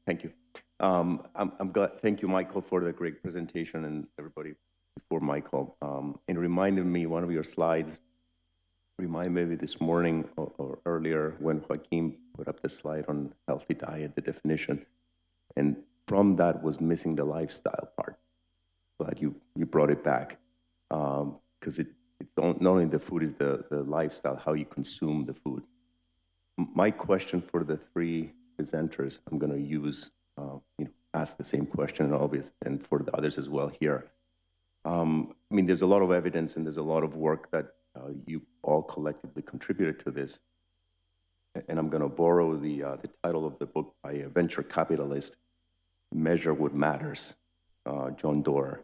Thank you. I'm glad. Thank you, Michael, for the great presentation, and everybody before Michael. It reminded me, one of your slides reminded me this morning or earlier when Joaquin put up the slide on healthy diet, the definition, and from that was missing the lifestyle part. Glad you brought it back, because it's not only the food, is the lifestyle, how you consume the food. My question for the three presenters, I'm going to use, ask the same question, and for the others as well here. I mean, there's a lot of evidence and there's a lot of work that you all collectively contributed to this. And I'm going to borrow the title of the book by a venture capitalist, Measure What Matters, John Doerr.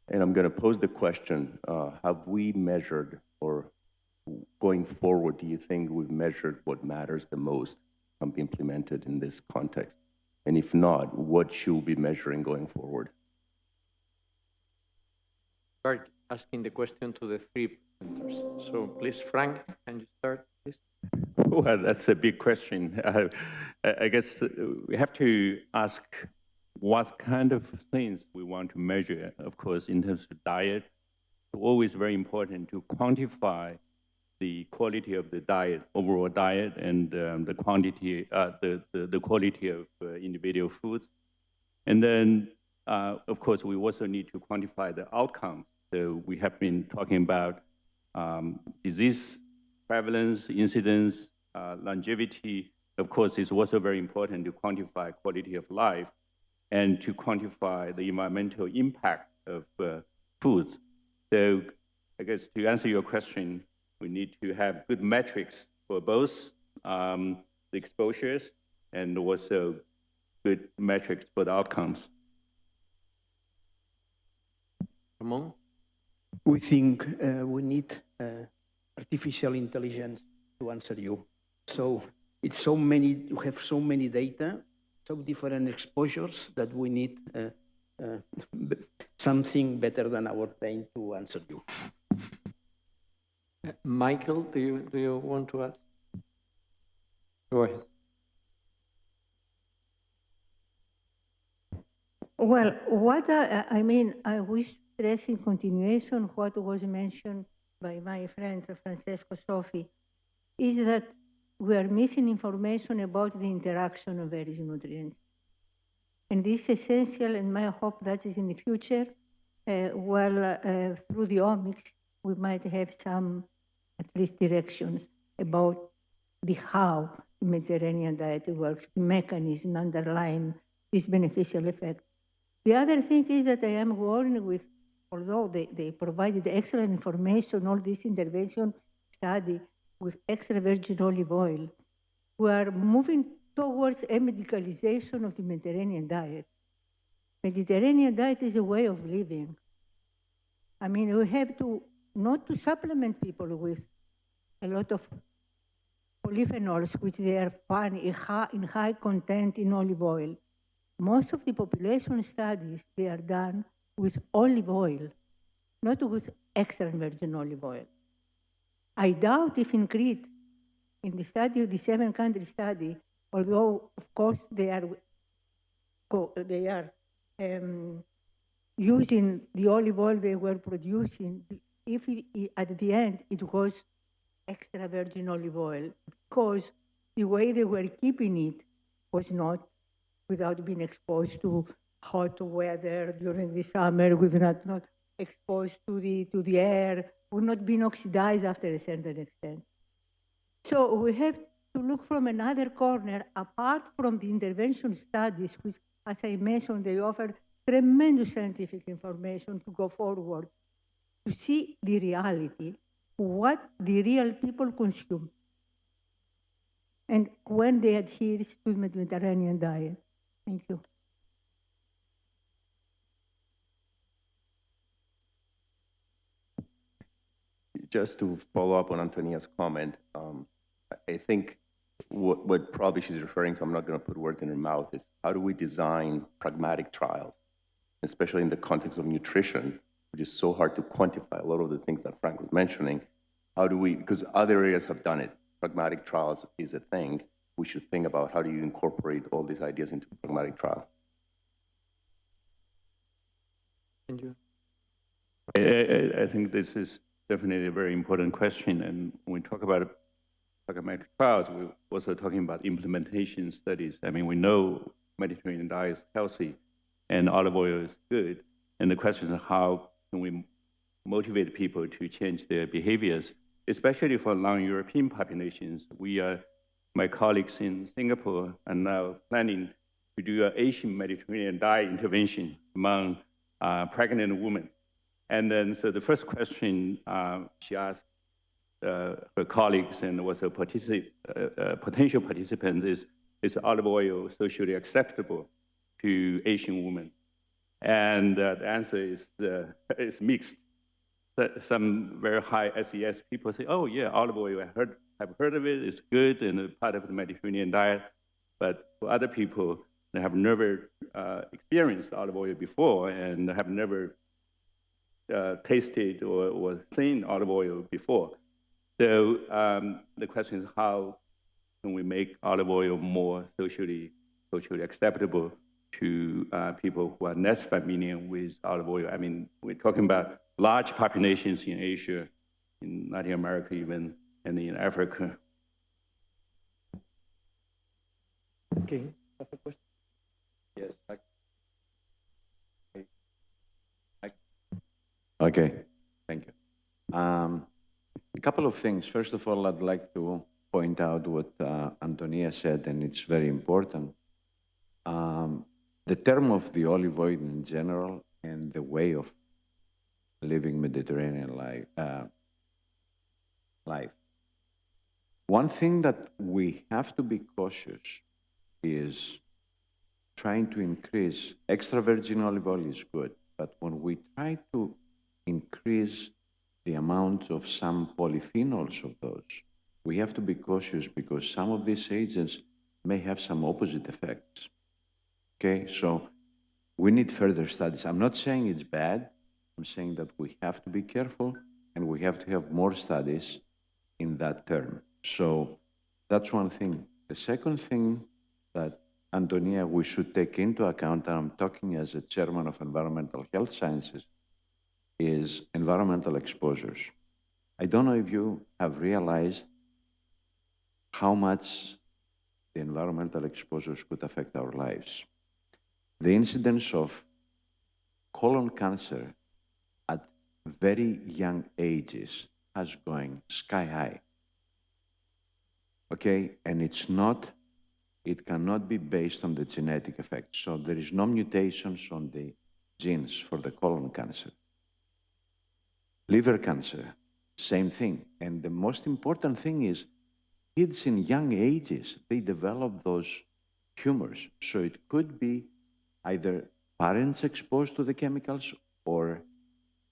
And I'm going to pose the question, have we measured, or going forward, do you think we've measured what matters the most can be implemented in this context? And if not, what should we be measuring going forward? Start asking the question to the three presenters. So please, Frank, can you start, please? Well, that's a big question. I guess we have to ask what kind of things we want to measure. Of course, in terms of diet, it's always very important to quantify the quality of the diet, overall diet, and the quantity, the quality of individual foods. And then, of course, we also need to quantify the outcomes. So we have been talking about disease prevalence, incidence, longevity. Of course, it's also very important to quantify quality of life and to quantify the environmental impact of foods. So I guess to answer your question, we need to have good metrics for both the exposures and also good metrics for the outcomes. Ramon? We think we need artificial intelligence to answer you. So it's so many, we have so many data, so different exposures that we need something better than our brain to answer you. Michael, do you want to add? Go ahead. Well, I wish stress in continuation what was mentioned by my friend Francesco Sofi, is that we are missing information about the interaction of various nutrients. And this is essential, and my hope that is in the future, through the omics, we might have some, at least, directions about the how the Mediterranean diet works, the mechanism underlying this beneficial effect. The other thing is that I am worrying with, although they provided excellent information, all this intervention study with extra virgin olive oil, we are moving towards a medicalization of the Mediterranean diet. Mediterranean diet is a way of living. I mean, we have to, not to supplement people with a lot of polyphenols, which they are found in high content in olive oil. Most of the population studies, they are done with olive oil, not with extra virgin olive oil. I doubt if in Crete, in the study of the 7-country study, although of course they are using the olive oil they were producing, if at the end it was extra virgin olive oil, because the way they were keeping it was not without being exposed to hot weather during the summer, with not exposed to the air, would not being oxidized after a certain extent. So we have to look from another corner, apart from the intervention studies, which, as I mentioned, they offer tremendous scientific information to go forward, to see the reality, what the real people consume, and when they adhere to the Mediterranean diet. Thank you. Just to follow up on Antonia's comment, I think what probably she's referring to, I'm not going to put words in her mouth, is how do we design pragmatic trials, especially in the context of nutrition, which is so hard to quantify a lot of the things that Frank was mentioning. How do we, because other areas have done it, pragmatic trials is a thing. we should think about how do you incorporate all these ideas into pragmatic trial. Thank you. I think this is definitely a very important question. And when we talk about pragmatic trials, we're also talking about implementation studies. I mean, we know Mediterranean diet is healthy and olive oil is good. And the question is how can we motivate people to change their behaviors, especially for non-European populations. My colleagues in Singapore are now planning to do an Asian Mediterranean diet intervention among pregnant women. And then, so the first question she asked her colleagues and was a potential participant is olive oil socially acceptable to Asian women? And the answer is mixed. Some very high SES people say, oh yeah, olive oil, I've heard of it, it's good and part of the Mediterranean diet. But for other people, they have never experienced olive oil before and have never tasted or seen olive oil before. So the question is how can we make olive oil more socially acceptable to people who are less familiar with olive oil? I mean, we're talking about large populations in Asia, in Latin America even, and in Africa. Okay. Have a question? Yes. Okay, thank you. A couple of things. First of all, I'd like to point out what Antonia said, and it's very important. The term of the olive oil in general and the way of living Mediterranean life. One thing that we have to be cautious is trying to increase extra virgin olive oil is good, but when we try to increase the amount of some polyphenols of those, we have to be cautious because some of these agents may have some opposite effects. Okay, so we need further studies. I'm not saying it's bad. I'm saying that we have to be careful and we have to have more studies in that term. So that's one thing. The second thing that, Antonia, we should take into account, and I'm talking as a chairman of Environmental Health Sciences, is environmental exposures. I don't know if you have realized how much the environmental exposures could affect our lives. The incidence of colon cancer at very young ages is going sky high. Okay, and it cannot be based on the genetic effect. So there is no mutations on the genes for the colon cancer. Liver cancer, same thing. And the most important thing is kids in young ages, they develop those tumors. So it could be either parents exposed to the chemicals or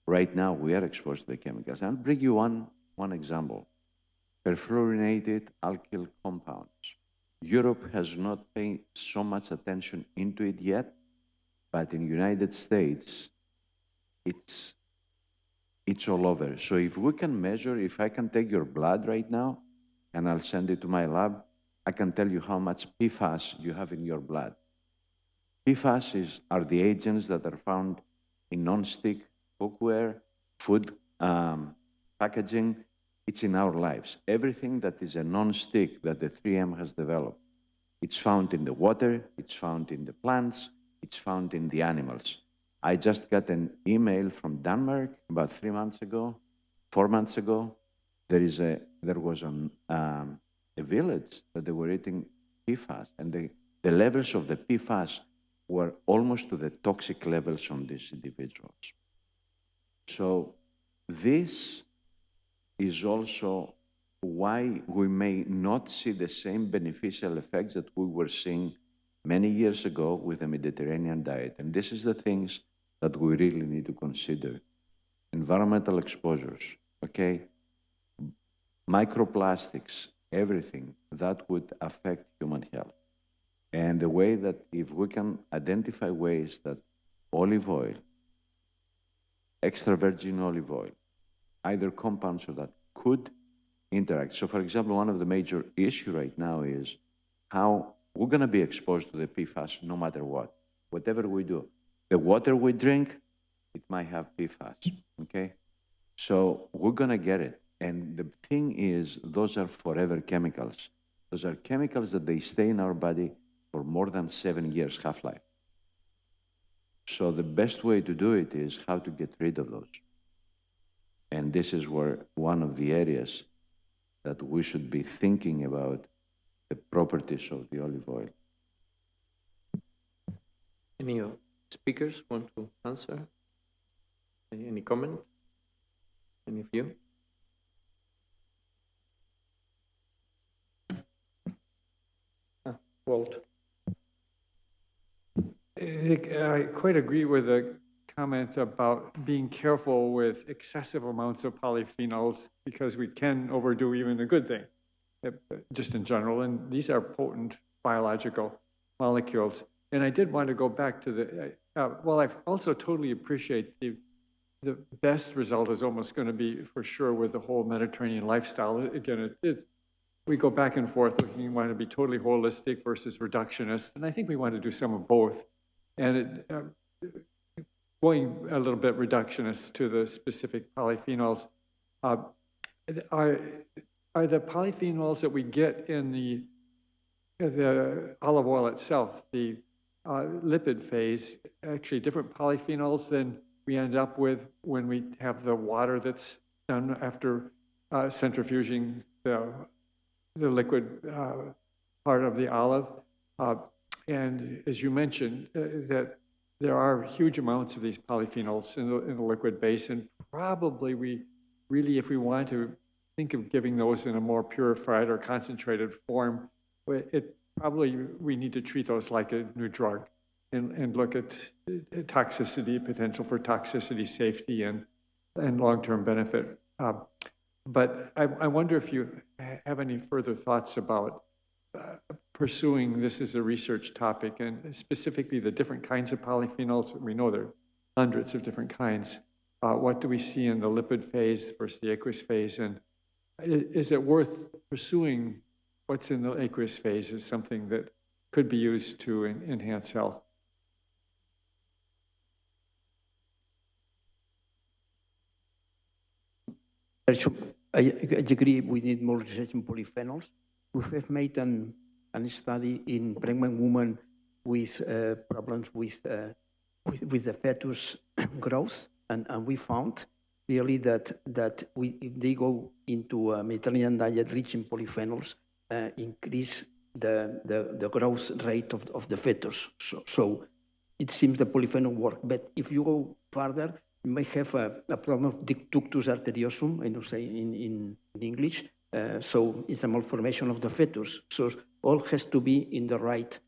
right now we are exposed to the chemicals. I'll bring you one example. Perfluorinated alkyl compounds. Europe has not paid so much attention into it yet, but in the United States, it's all over. So if we can measure, if I can take your blood right now and I'll send it to my lab, I can tell you how much PFAS you have in your blood. PFAS are the agents that are found in non-stick cookware, food packaging. It's in our lives. Everything that is a non-stick that the 3M has developed, it's found in the water, it's found in the plants, it's found in the animals. I just got an email from Denmark about 4 months ago. There was a village that they were eating PFAS, and the levels of the PFAS were almost to the toxic levels on these individuals. So this is also why we may not see the same beneficial effects that we were seeing many years ago with the Mediterranean diet. And this is the things that we really need to consider. Environmental exposures, okay? Microplastics, everything that would affect human health. And the way that if we can identify ways that olive oil, extra virgin olive oil, either compounds or that could interact. So for example, one of the major issues right now is how we're going to be exposed to the PFAS no matter what, whatever we do. The water we drink, it might have PFAS, okay? So we're going to get it. And the thing is, those are forever chemicals. Those are chemicals that they stay in our body for more than 7 years half-life. So the best way to do it is how to get rid of those. And this is where one of the areas that we should be thinking about the properties of the olive oil. Any speakers want to answer? Any comment? Any of you? Walt. I quite agree with the comment about being careful with excessive amounts of polyphenols because we can overdo even a good thing, just in general. And these are potent biological molecules. And I did want to go back to the, well, I also totally appreciate the best result is almost going to be for sure with the whole Mediterranean lifestyle. Again, we go back and forth looking, we want to be totally holistic versus reductionist. And I think we want to do some of both. And going a little bit reductionist to the specific polyphenols, are the polyphenols that we get in the olive oil itself, the lipid phase, actually different polyphenols than we end up with when we have the water that's done after centrifuging the liquid part of the olive? And as you mentioned, that there are huge amounts of these polyphenols in the liquid base, and probably we really, if we want to think of giving those in a more purified or concentrated form, we need to treat those like a new drug and look at toxicity, potential for toxicity, safety, and long-term benefit. But I wonder if you have any further thoughts about pursuing this as a research topic, and specifically the different kinds of polyphenols. We know there are hundreds of different kinds. What do we see in the lipid phase versus the aqueous phase? And is it worth pursuing what's in the aqueous phase as something that could be used to enhance health? I agree we need more research in polyphenols. We have made an study in pregnant women with problems with the fetus growth, and we found really that if they go into a Mediterranean diet rich in polyphenols, increase the growth rate of the fetus. So it seems the polyphenol work. But if you go further, you may have a problem of ductus arteriosum, I know say in English. So it's a malformation of the fetus. So all has to be in the right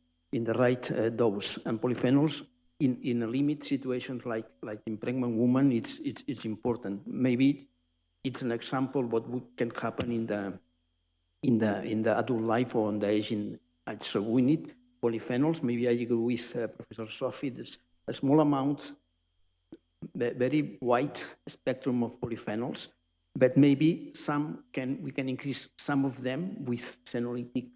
dose. And polyphenols in a limit situations like in pregnant woman, it's important. Maybe it's an example what can happen in the adult life or on the aging. So we need polyphenols. Maybe I agree with Professor Sophie. There's a small amount, very wide spectrum of polyphenols, but maybe we can increase some of them with senolytic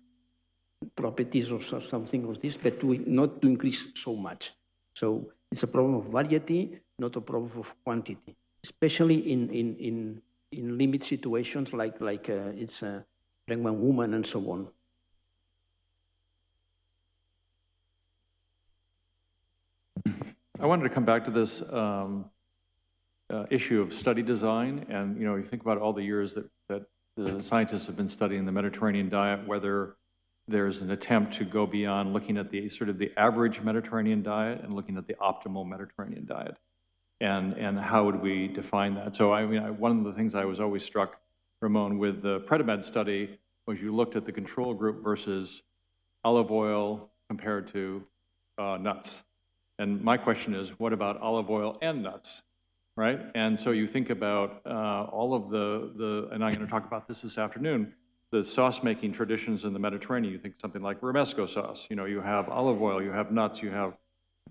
properties or something of this, but not to increase so much. So it's a problem of variety, not a problem of quantity, especially in limit situations like it's a pregnant woman and so on. I wanted to come back to this issue of study design, and you think about all the years that the scientists have been studying the Mediterranean diet, whether there's an attempt to go beyond looking at the sort of the average Mediterranean diet and looking at the optimal Mediterranean diet, and how would we define that? So one of the things I was always struck, Ramon, with the Predimed study was you looked at the control group versus olive oil compared to nuts. And my question is, what about olive oil and nuts, right? And so you think about all of and I'm going to talk about this afternoon, the sauce-making traditions in the Mediterranean. You think something like romesco sauce. You have olive oil, you have nuts, you have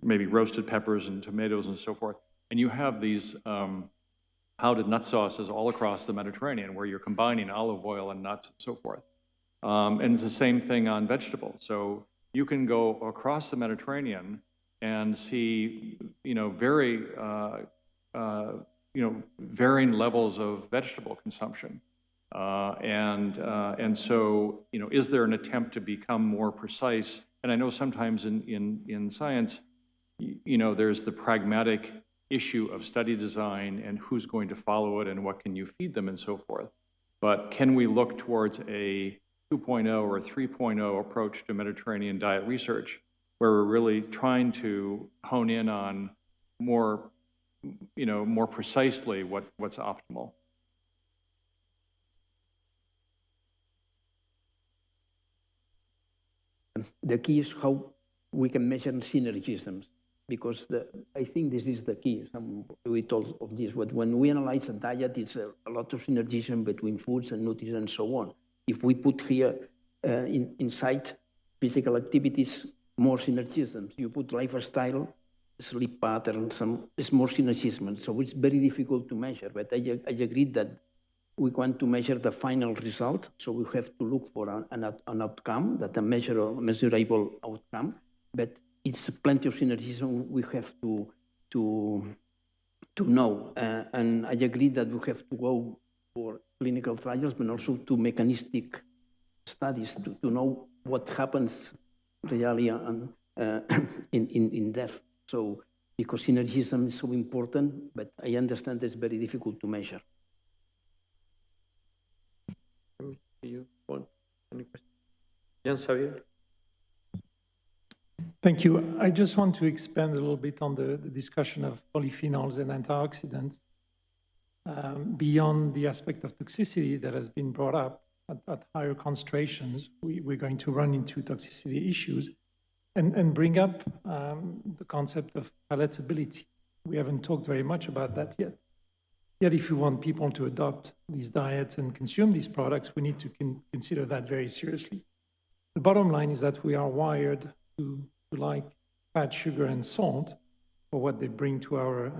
maybe roasted peppers and tomatoes and so forth. And you have these powdered nut sauces all across the Mediterranean where you're combining olive oil and nuts and so forth. And it's the same thing on vegetables. So you can go across the Mediterranean and see, varying levels of vegetable consumption. And so, is there an attempt to become more precise? And I know sometimes in science, there's the pragmatic issue of study design and who's going to follow it and what can you feed them and so forth. But can we look towards a 2.0 or 3.0 approach to Mediterranean diet research, where we're really trying to hone in on more precisely what's optimal? The key is how we can measure synergisms, because I think this is the key. We told of this, but when we analyze a diet, it's a lot of synergism between foods and nutrition and so on. If we put here inside physical activities, more synergisms. You put lifestyle, sleep patterns, it's more synergism. So it's very difficult to measure, but I agree that we want to measure the final result. So we have to look for an outcome, that a measurable outcome, but it's plenty of synergism we have to know. And I agree that we have to go for clinical trials, but also to mechanistic studies to know what happens really in depth. So because synergism is so important, but I understand it's very difficult to measure. You want any questions? Jan Xavier? Thank you. I just want to expand a little bit on the discussion of polyphenols and antioxidants beyond the aspect of toxicity that has been brought up. At higher concentrations, we're going to run into toxicity issues and bring up the concept of palatability. We haven't talked very much about that yet. Yet if we want people to adopt these diets and consume these products, we need to consider that very seriously. The bottom line is that we are wired to like fat, sugar, and salt for what they bring to our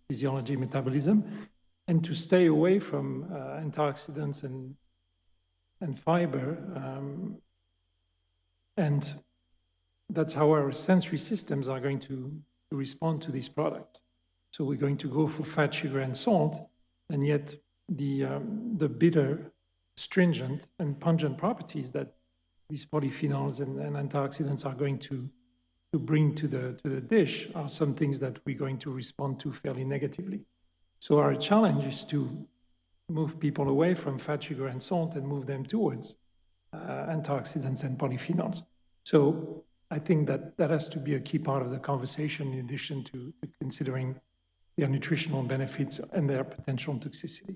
physiology, metabolism, and to stay away from antioxidants and fiber. And that's how our sensory systems are going to respond to these products. So we're going to go for fat, sugar, and salt, and yet the bitter, stringent, and pungent properties that these polyphenols and antioxidants are going to bring to the dish are some things that we're going to respond to fairly negatively. So our challenge is to move people away from fat, sugar, and salt and move them towards antioxidants and polyphenols. So I think that has to be a key part of the conversation, in addition to considering their nutritional benefits and their potential toxicity.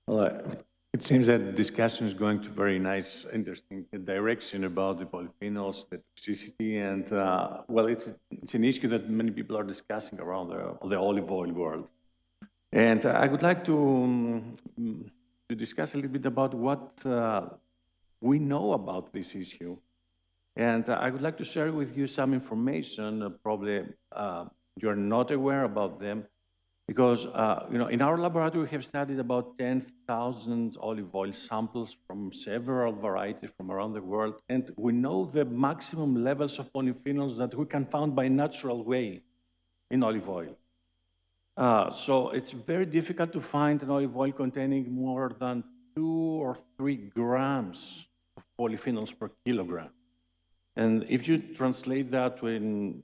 Well, it seems that the discussion is going to very nice, interesting direction about the polyphenols, the toxicity, and well, it's an issue that many people are discussing around the olive oil world. And I would like to discuss a little bit about what we know about this issue. And I would like to share with you some information, probably you're not aware about them, because in our laboratory we have studied about 10,000 olive oil samples from several varieties from around the world, and we know the maximum levels of polyphenols that we can find by natural way in olive oil. So it's very difficult to find an olive oil containing more than 2 or 3 grams of polyphenols per kilogram. And if you translate that to an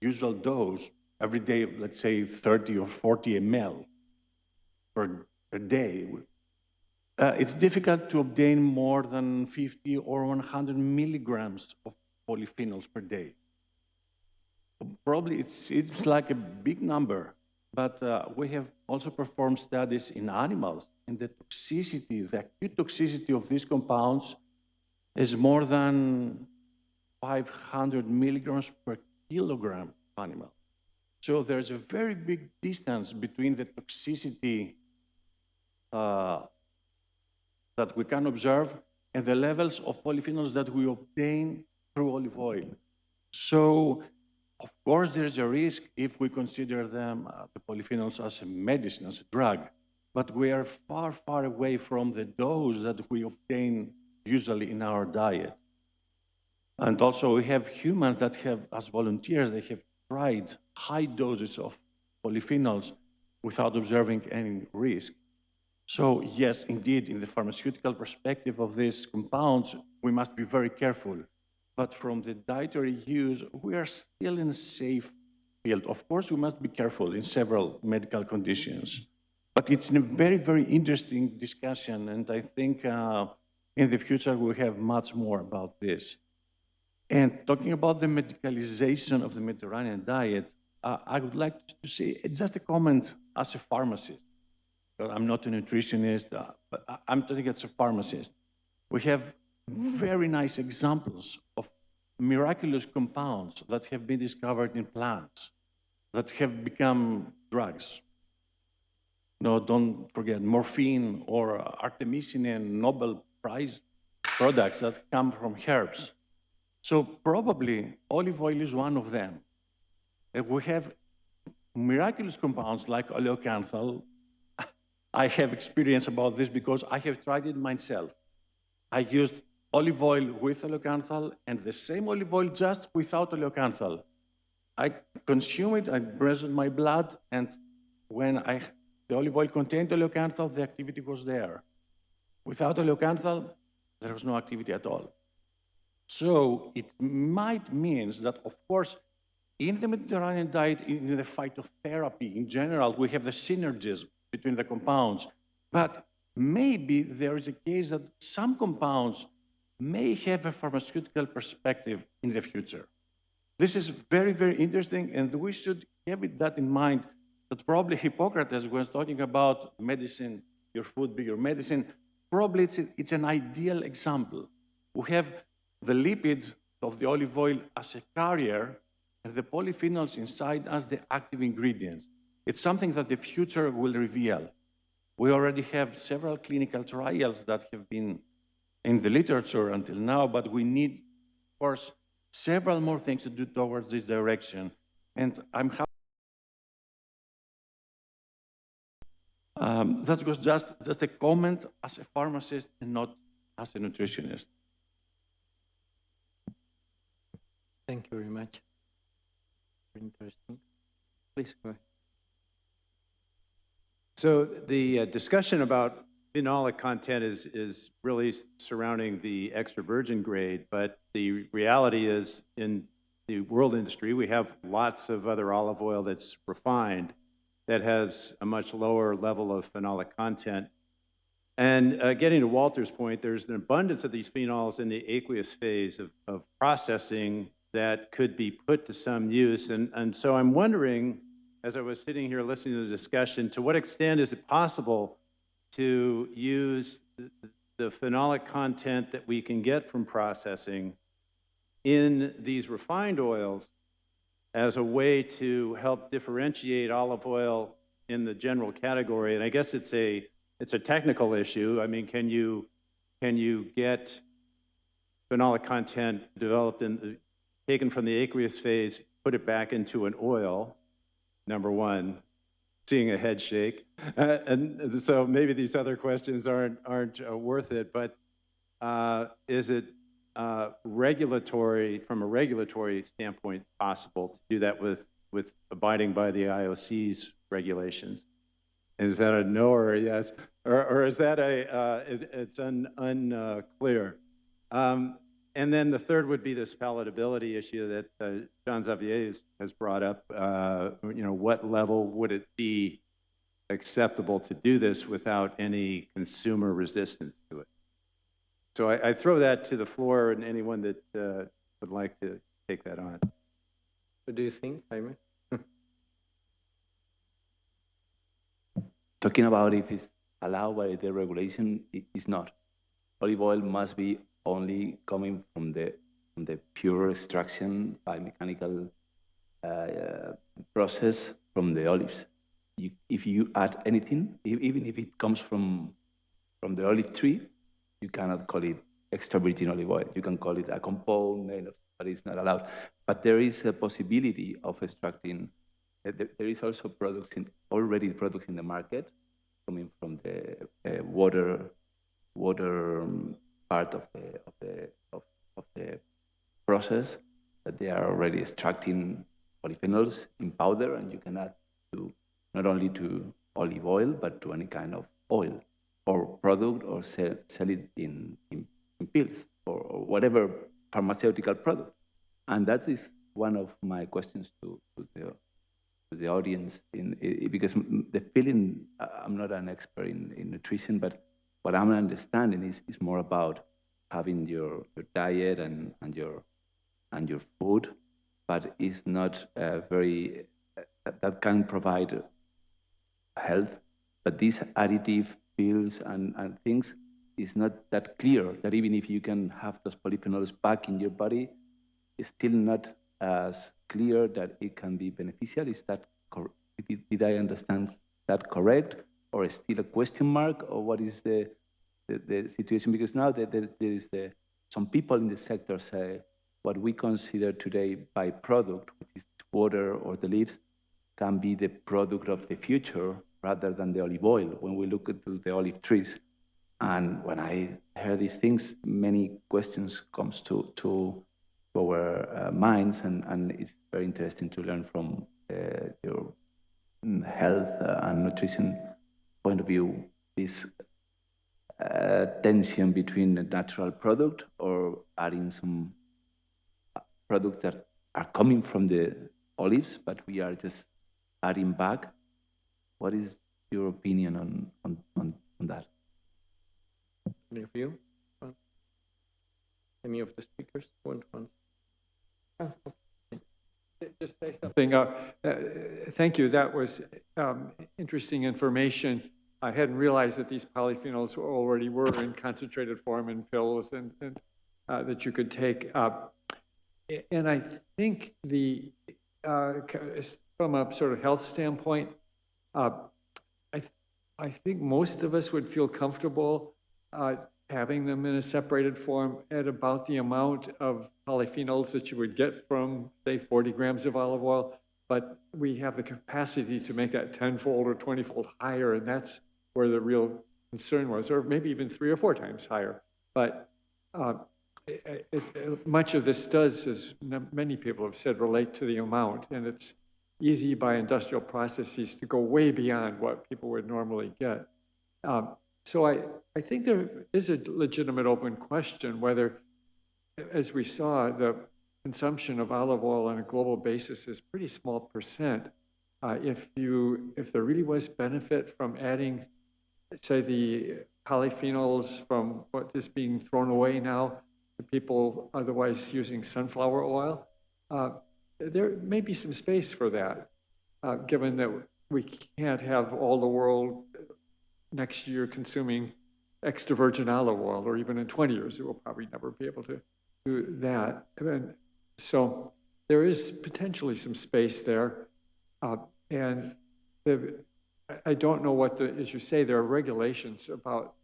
usual dose, every day, let's say 30 or 40 ml per day, it's difficult to obtain more than 50 or 100 milligrams of polyphenols per day. Probably it's like a big number, but we have also performed studies in animals, and the toxicity, the acute toxicity of these compounds is more than 500 milligrams per kilogram of animal. So there's a very big distance between the toxicity that we can observe and the levels of polyphenols that we obtain through olive oil. So Of course, there's a risk if we consider them, the polyphenols, as a medicine, as a drug, but we are far, far away from the dose that we obtain usually in our diet. And also we have humans that have, as volunteers, they have tried high doses of polyphenols without observing any risk. So yes, indeed, in the pharmaceutical perspective of these compounds, we must be very careful. But from the dietary use, we are still in a safe field. Of course, we must be careful in several medical conditions. But it's a very, very interesting discussion, and I think in the future we'll have much more about this. And talking about the medicalization of the Mediterranean diet, I would like to say just a comment as a pharmacist. I'm not a nutritionist, but I'm talking as a pharmacist. We have very nice examples of miraculous compounds that have been discovered in plants that have become drugs. No, don't forget morphine or artemisinin, Nobel Prize products that come from herbs. So probably olive oil is one of them. We have miraculous compounds like oleocanthal. I have experience about this because I have tried it myself. I used olive oil with oleocanthal and the same olive oil just without oleocanthal. I consume it, I measured my blood, and when the olive oil contained oleocanthal, the activity was there. Without oleocanthal, there was no activity at all. So it might mean that, of course, in the Mediterranean diet, in the phytotherapy in general, we have the synergism between the compounds. But maybe there is a case that some compounds may have a pharmaceutical perspective in the future. This is very, very interesting, and we should have that in mind, that probably Hippocrates was talking about medicine, your food be your medicine. Probably it's an ideal example. We have the lipid of the olive oil as a carrier and the polyphenols inside as the active ingredients. It's something that the future will reveal. We already have several clinical trials that have been in the literature until now, but we need, of course, several more things to do towards this direction. And I'm happy. That was just a comment as a pharmacist and not as a nutritionist. Thank you very much. Very interesting. Please go ahead. So the discussion about phenolic content is really surrounding the extra virgin grade, but the reality is in the world industry, we have lots of other olive oil that's refined that has a much lower level of phenolic content. And getting to Walter's point, there's an abundance of these phenols in the aqueous phase of processing that could be put to some use. And so I'm wondering, as I was sitting here listening to the discussion, to what extent is it possible to use the phenolic content that we can get from processing in these refined oils as a way to help differentiate olive oil in the general category? And I guess it's a technical issue. I mean, can you get phenolic content developed taken from the aqueous phase, put it back into an oil? Number one, seeing a head shake. And so maybe these other questions aren't worth it, but is it from a regulatory standpoint, possible to do that with abiding by the IOC's regulations? Is that a no or a yes? Or is that it's unclear? And then the third would be this palatability issue that Jean-Xavier has brought up. What level would it be acceptable to do this without any consumer resistance to it? So I throw that to the floor, and anyone that would like to take that on. What do you think, Jaime? Talking about if it's allowed by the regulation, it is not. Olive oil must be only coming from the pure extraction by mechanical process from the olives. If you add anything, even if it comes from the olive tree, you cannot call it extra virgin olive oil. You can call it a compound made of but it's not allowed. But there is a possibility of extracting. There is also already products in the market coming from the water part of the process, that they are already extracting polyphenols in powder, and you can add to not only to olive oil but to any kind of oil or product, or sell it in pills or whatever pharmaceutical product. And that is one of my questions to the audience, because the feeling, I'm not an expert in nutrition, but what I'm understanding is more about having your diet and your food, but it's not very, that can provide health, but these additive pills and things is not that clear, that even if you can have those polyphenols back in your body, it's still not as clear that it can be beneficial. Is that did I understand that correct, or is still a question mark, or what is the situation? Because now there is some people in the sector say what we consider today byproduct, which is water or the leaves, can be the product of the future rather than the olive oil when we look at the olive trees. And when I hear these things, many questions comes to our minds, and it's very interesting to learn from your health and nutrition point of view, this tension between a natural product or adding some products that are coming from the olives, but we are just adding back. What is your opinion on that? Any of you? Any of the speakers want to answer? Just say something. Thank you. That was interesting information. I hadn't realized that these polyphenols already were in concentrated form in pills and that you could take. And I think from a sort of health standpoint, I think most of us would feel comfortable having them in a separated form at about the amount of polyphenols that you would get from, say, 40 grams of olive oil. But we have the capacity to make that 10-fold or 20-fold higher, and that's where the real concern was, or maybe even 3 or 4 times higher. But much of this does, as many people have said, relate to the amount, and it's easy by industrial processes to go way beyond what people would normally get. So I think there is a legitimate open question whether, as we saw, the consumption of olive oil on a global basis is pretty small percent. If there really was benefit from adding, say, the polyphenols from what is being thrown away now to people otherwise using sunflower oil, there may be some space for that, given that we can't have all the world next year consuming extra virgin olive oil, or even in 20 years, it will probably never be able to do that. And so there is potentially some space there. And I don't know as you say, there are regulations about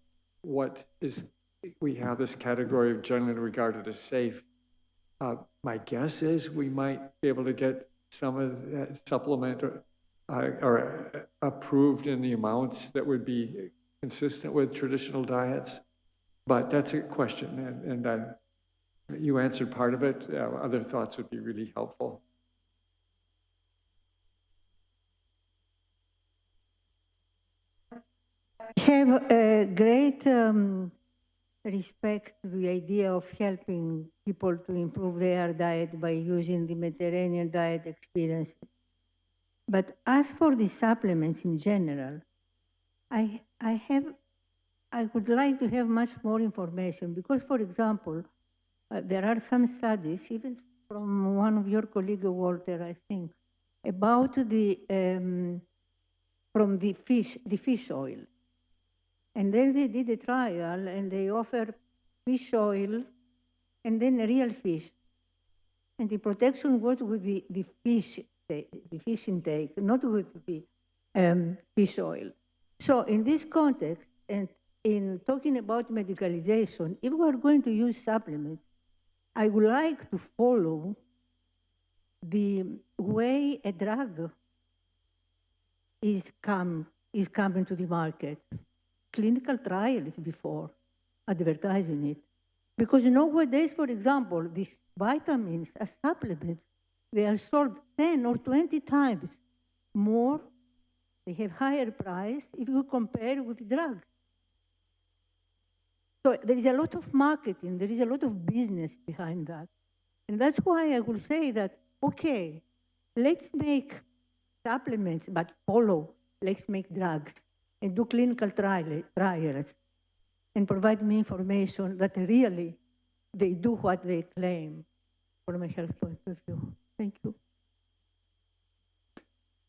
we have this category of generally regarded as safe. My guess is we might be able to get some of that supplement or approved in the amounts that would be consistent with traditional diets. But that's a question, and you answered part of it. Other thoughts would be really helpful. I have a great respect to the idea of helping people to improve their diet by using the Mediterranean diet experiences. But as for the supplements in general, I would like to have much more information because, for example, there are some studies, even from one of your colleagues, Walter, I think, about from the fish oil. And then they did a trial and they offered fish oil and then real fish. And the protection was with the fish intake, not with the fish oil. So in this context, and in talking about medicalization, if we are going to use supplements, I would like to follow the way a drug is coming to the market. Clinical trials before advertising it. Because nowadays, for example, these vitamins as supplements, they are sold 10 or 20 times more. They have higher price if you compare with drugs. So there is a lot of marketing, there is a lot of business behind that. And that's why I will say that, okay, let's make supplements, but let's make drugs and do clinical trials and provide me information that really they do what they claim from a health point of view. Thank you.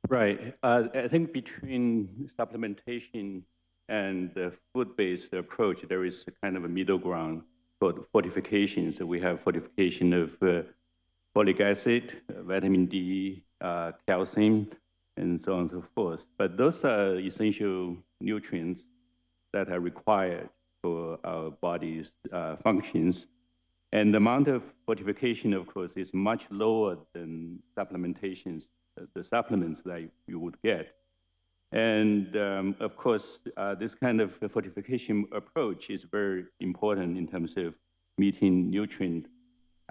Right. I think between supplementation and the food-based approach, there is a kind of a middle ground called fortification. So we have fortification of folic acid, vitamin D, calcium, and so on and so forth. But those are essential nutrients that are required for our body's functions. And the amount of fortification, of course, is much lower than supplementations, the supplements that you would get. And of course, this kind of fortification approach is very important in terms of meeting nutrient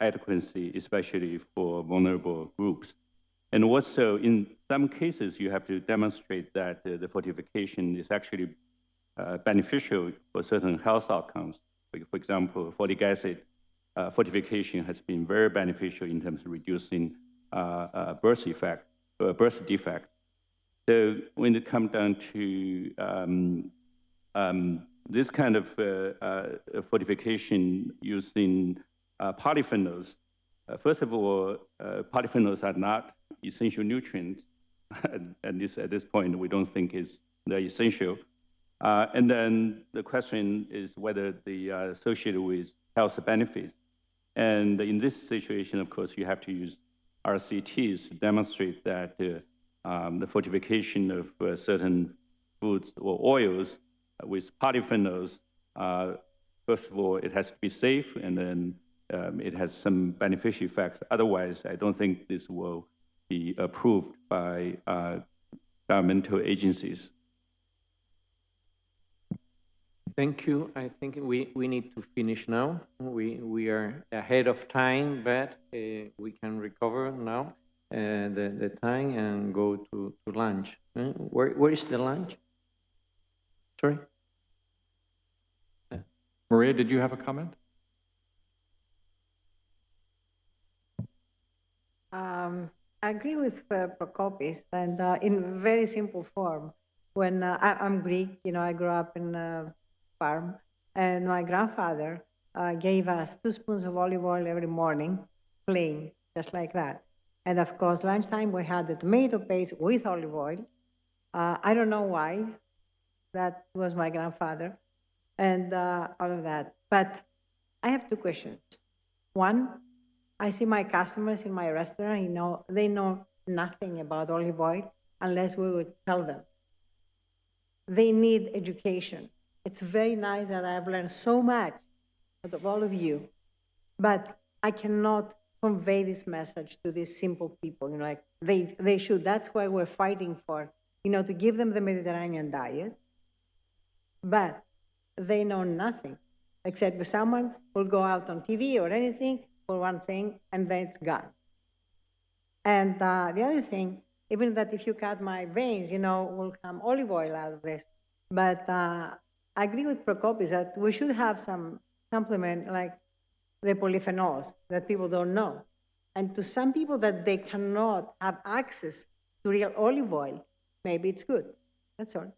adequacy, especially for vulnerable groups. And also, in some cases, you have to demonstrate that the fortification is actually beneficial for certain health outcomes. For example, folic acid fortification has been very beneficial in terms of reducing birth defects. So when it comes down to this kind of fortification using polyphenols, first of all, polyphenols are not essential nutrients. At this point, we don't think they're essential. And then the question is whether they are associated with health benefits. And in this situation, of course, you have to use RCTs to demonstrate that the fortification of certain foods or oils with polyphenols, first of all, it has to be safe, and then it has some beneficial effects. Otherwise, I don't think this will be approved by governmental agencies. Thank you. I think we need to finish now. We are ahead of time, but we can recover now the time and go to lunch. Where is the lunch? Sorry? Maria, did you have a comment? I agree with Prokopis, and in very simple form. When I'm Greek, I grew up in a farm, and my grandfather gave us 2 spoons of olive oil every morning, plain, just like that. And of course, lunchtime we had the tomato paste with olive oil. I don't know why. That was my grandfather, and all of that. But I have 2 questions. One, I see my customers in my restaurant, they know nothing about olive oil unless we would tell them. They need education. It's very nice that I've learned so much out of all of you, but I cannot convey this message to these simple people. They should. That's why we're fighting for, to give them the Mediterranean diet, but they know nothing, except if someone will go out on TV or anything for one thing, and then it's gone. And the other thing, even that if you cut my veins, will come olive oil out of this. But I agree with Prokopis that we should have some supplement like the polyphenols that people don't know. And to some people that they cannot have access to real olive oil, maybe it's good. That's all.